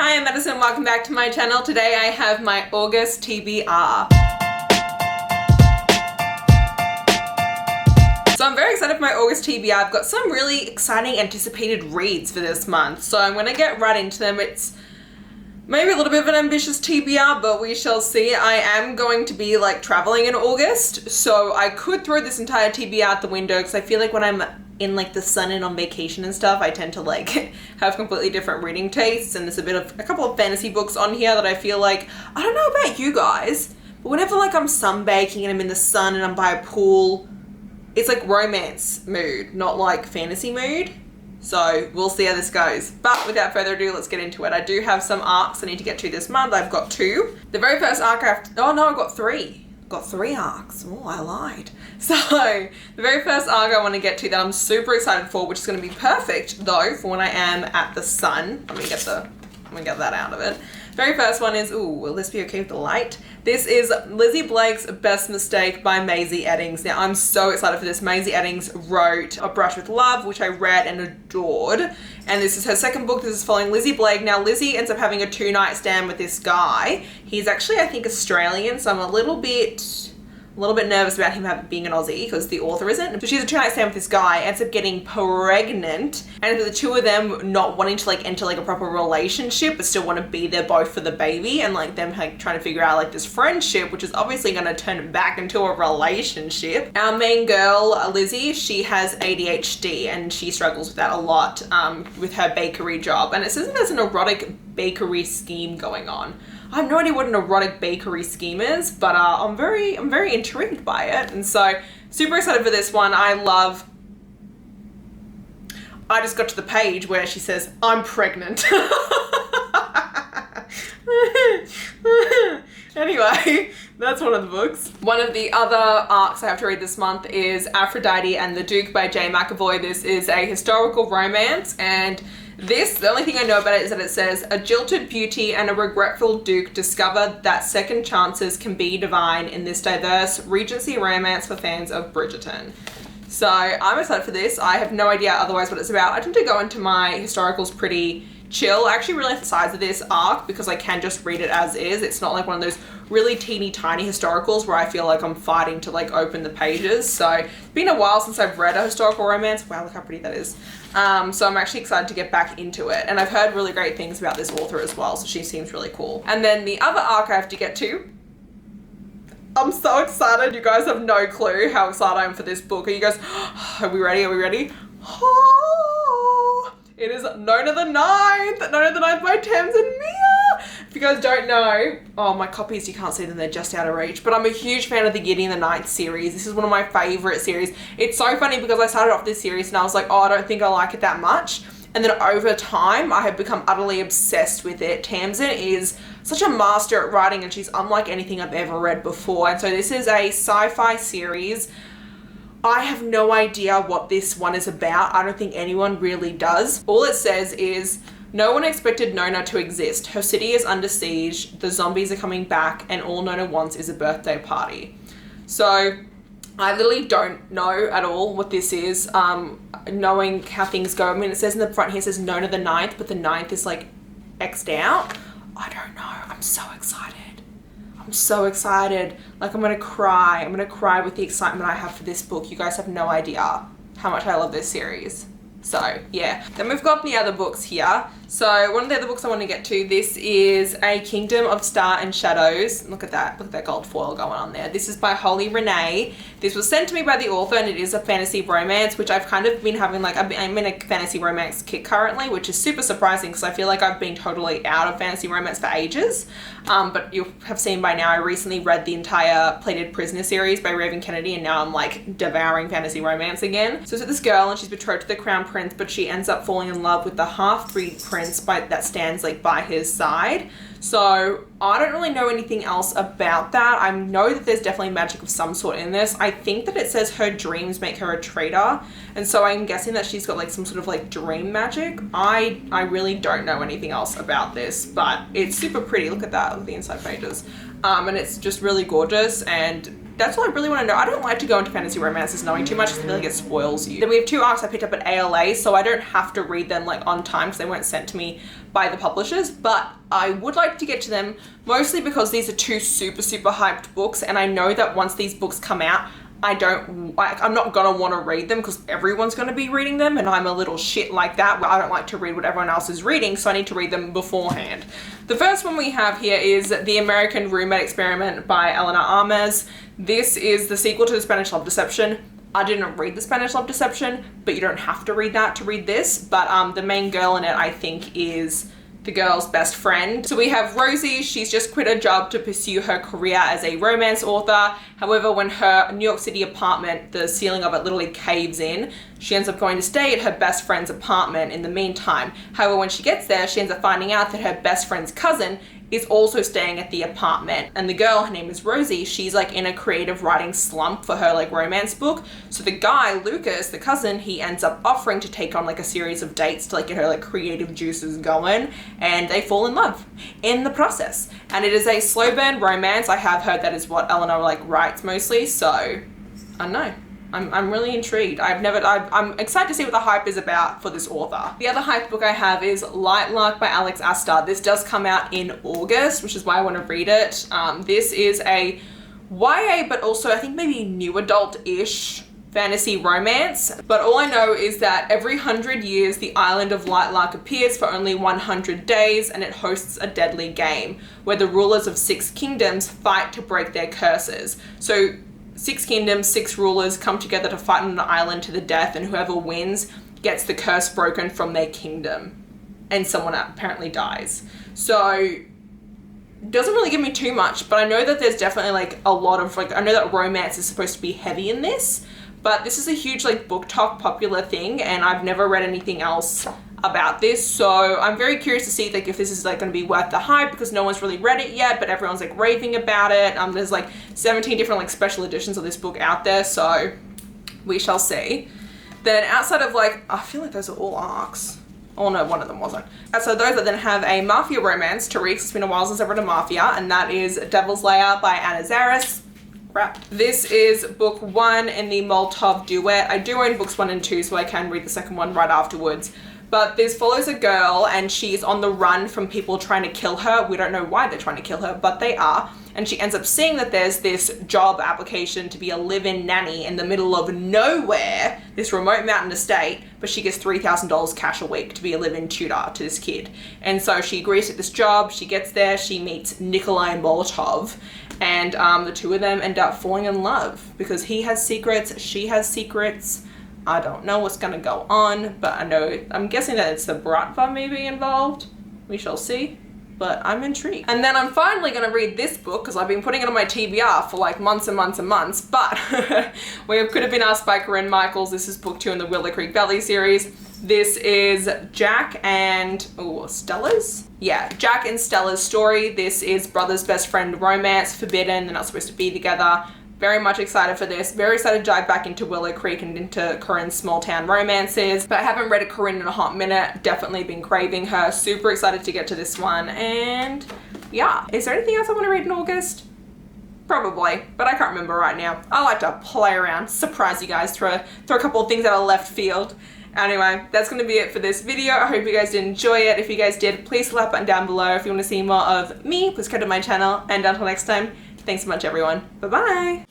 Hi, I'm Madison and welcome back to my channel. Today I have my August TBR. So I'm very excited for my August TBR. I've got some really exciting anticipated reads for this month. So I'm gonna get right into them. It's maybe a little bit of an ambitious TBR, but we shall see. I am going to be like traveling in August, so I could throw this entire TBR out the window because I feel like when I'm in like the sun and on vacation and stuff, I tend to like have completely different reading tastes, and there's a couple of fantasy books on here that I feel like, I don't know about you guys, but whenever like I'm sunbaking and I'm in the sun and I'm by a pool, it's like romance mood, not like fantasy mood. So we'll see how this goes. But without further ado, let's get into it. I do have some arcs I need to get to this month. I've got 2. The very first arc I've got 3. Got 3 arcs. Oh, I lied. So the very first arc I want to get to that I'm super excited for, which is going to be perfect though for when I am at the sun. Let me get that out of it. Very first one is, will this be okay with the light? This is Lizzy Blake's Best Mistake by Maisie Eddings. Now I'm so excited for this. Maisie Eddings wrote A Brush with Love, which I read and adored. And this is her second book. This is following Lizzy Blake. Now Lizzy ends up having a 2-night stand with this guy. He's actually, I think, Australian, so I'm a little bit nervous about him being an Aussie because the author isn't. So she has a 2-night stand with this guy, ends up getting pregnant, and for the two of them not wanting to like enter like a proper relationship but still want to be there both for the baby, and like them like trying to figure out like this friendship, which is obviously going to turn back into a relationship. Our main girl, Lizzy, she has ADHD and she struggles with that a lot with her bakery job, and it says there's an erotic bakery scheme going on. I have no idea what an erotic bakery scheme is, but I'm very intrigued by it, and so super excited for this one. I just got to the page where she says, "I'm pregnant." Anyway, that's one of the books. One of the other arcs I have to read this month is Aphrodite and the Duke by Jay McAvoy. This is a historical romance, and the only thing I know about it is that it says, a jilted beauty and a regretful duke discover that second chances can be divine in this diverse Regency romance for fans of Bridgerton. So I'm excited for this. I have no idea otherwise what it's about. I tend to go into my historicals pretty chill. I actually really like the size of this arc because I can just read it as is. It's not like one of those really teeny tiny historicals where I feel like I'm fighting to like open the pages. So it's been a while since I've read a historical romance. Wow, look how pretty that is. So I'm actually excited to get back into it. And I've heard really great things about this author as well, so she seems really cool. And then the other arc I have to get to, I'm so excited. You guys have no clue how excited I am for this book. Are you guys, are we ready? Are we ready? It is ᴛɪධᴛᴏᴜ by Tamsin Mia. If you guys don't know, my copies, you can't see them, they're just out of reach, but I'm a huge fan of the Gideon the Ninth series. This is one of my favorite series. It's so funny because I started off this series and I was like, I don't think I like it that much. And then over time, I have become utterly obsessed with it. Tamsin is such a master at writing and she's unlike anything I've ever read before. And so this is a sci-fi series. I have no idea what this one is about. I don't think anyone really does. All it says is, no one expected Nona to exist. Her city is under siege, the zombies are coming back, and all Nona wants is a birthday party. So I literally don't know at all what this is, knowing how things go. I mean, it says in the front here, it says Nona the Ninth, but the 9th is like X'd out. I don't know. I'm so excited. I'm so excited. Like, I'm gonna cry. I'm gonna cry with the excitement I have for this book. You guys have no idea how much I love this series. So yeah, then we've got the other books here. So one of the other books I want to get to, this is A Kingdom of Star and Shadows. Look at that gold foil going on there. This is by Holly Renee. This was sent to me by the author and it is a fantasy romance, which I've kind of been having like, I'm in a fantasy romance kick currently, which is super surprising because I feel like I've been totally out of fantasy romance for ages. But you have seen by now, I recently read the entire Plated Prisoner series by Raven Kennedy, and now I'm like devouring fantasy romance again. So it's with this girl and she's betrothed to the crown prince, but she ends up falling in love with the half-breed prince that stands like by his side. So I don't really know anything else about that. I know that there's definitely magic of some sort in this. I think that it says her dreams make her a traitor, and so I'm guessing that she's got like some sort of like dream magic. I really don't know anything else about this, but it's super pretty. Look at that, look at the inside pages. And it's just really gorgeous, and that's all I really want to know. I don't like to go into fantasy romances knowing too much because I feel like it spoils you. Then we have 2 arcs I picked up at ALA, so I don't have to read them like on time because they weren't sent to me by the publishers, but I would like to get to them mostly because these are 2 super hyped books, and I know that once these books come out, I'm not gonna want to read them because everyone's gonna be reading them, and I'm a little shit like that where I don't like to read what everyone else is reading, so I need to read them beforehand. The first one we have here is The American Roommate Experiment by Eleanor Armas. This is the sequel to The Spanish Love Deception. I didn't read The Spanish Love Deception, but you don't have to read that to read this, but the main girl in it I think is the girl's best friend. So we have Rosie. She's just quit her job to pursue her career as a romance author. However, when her New York City apartment, the ceiling of it literally caves in, she ends up going to stay at her best friend's apartment in the meantime. However, when she gets there, she ends up finding out that her best friend's cousin is also staying at the apartment. And the girl, her name is Rosie, she's like in a creative writing slump for her like romance book. So the guy, Lucas, the cousin, he ends up offering to take on like a series of dates to like get her like creative juices going, and they fall in love in the process. And it is a slow burn romance. I have heard that is what Eleanor like writes mostly, so I don't know. I'm really intrigued. I'm excited to see what the hype is about for this author. The other hype book I have is Lightlark by Alex Astor. This does come out in August, which is why I want to read it. This is a YA, but also I think maybe new adult-ish fantasy romance. But all I know is that every 100 years, the island of Lightlark appears for only 100 days, and it hosts a deadly game where the rulers of 6 kingdoms fight to break their curses. So 6 kingdoms, 6 rulers come together to fight on an island to the death, and whoever wins gets the curse broken from their kingdom. And someone apparently dies. So, it doesn't really give me too much, but I know that there's definitely like a lot of like, I know that romance is supposed to be heavy in this, but this is a huge like book talk popular thing, and I've never read anything else about this, so I'm very curious to see like if this is like going to be worth the hype, because no one's really read it yet, but everyone's like raving about it. There's like 17 different like special editions of this book out there, so we shall see. Then outside of like, I feel like those are all arcs. Oh no, one of them wasn't. So those I then have a Mafia romance to read. It's been a while since I've read a Mafia, and that is Devil's Lair by Anna Zaris. Crap. This is book 1 in the Molotov duet. I do own books 1 and 2, so I can read the second one right afterwards. But this follows a girl, and she's on the run from people trying to kill her. We don't know why they're trying to kill her, but they are. And she ends up seeing that there's this job application to be a live-in nanny in the middle of nowhere, this remote mountain estate, but she gets $3,000 cash a week to be a live-in tutor to this kid. And so she agrees to this job. She gets there, she meets Nikolai Molotov, and the two of them end up falling in love because he has secrets, she has secrets. I don't know what's gonna go on, but I'm guessing that it's the Bratva maybe involved. We shall see, but I'm intrigued. And then I'm finally gonna read this book because I've been putting it on my TBR for like months and months and months, but we could have been asked by Corinne Michaels. This is book 2 in the Willow Creek Valley series. This is Jack and Stella's? Yeah, Jack and Stella's story. This is brother's best friend romance, forbidden, they're not supposed to be together. Very much excited for this. Very excited to dive back into Willow Creek and into Corinne's small town romances. But I haven't read a Corinne in a hot minute. Definitely been craving her. Super excited to get to this one. And yeah, is there anything else I want to read in August? Probably, but I can't remember right now. I like to play around, surprise you guys, throw a couple of things out of left field. Anyway, that's going to be it for this video. I hope you guys did enjoy it. If you guys did, please hit the like button down below. If you want to see more of me, please go to my channel. And until next time, thanks so much, everyone. Bye-bye.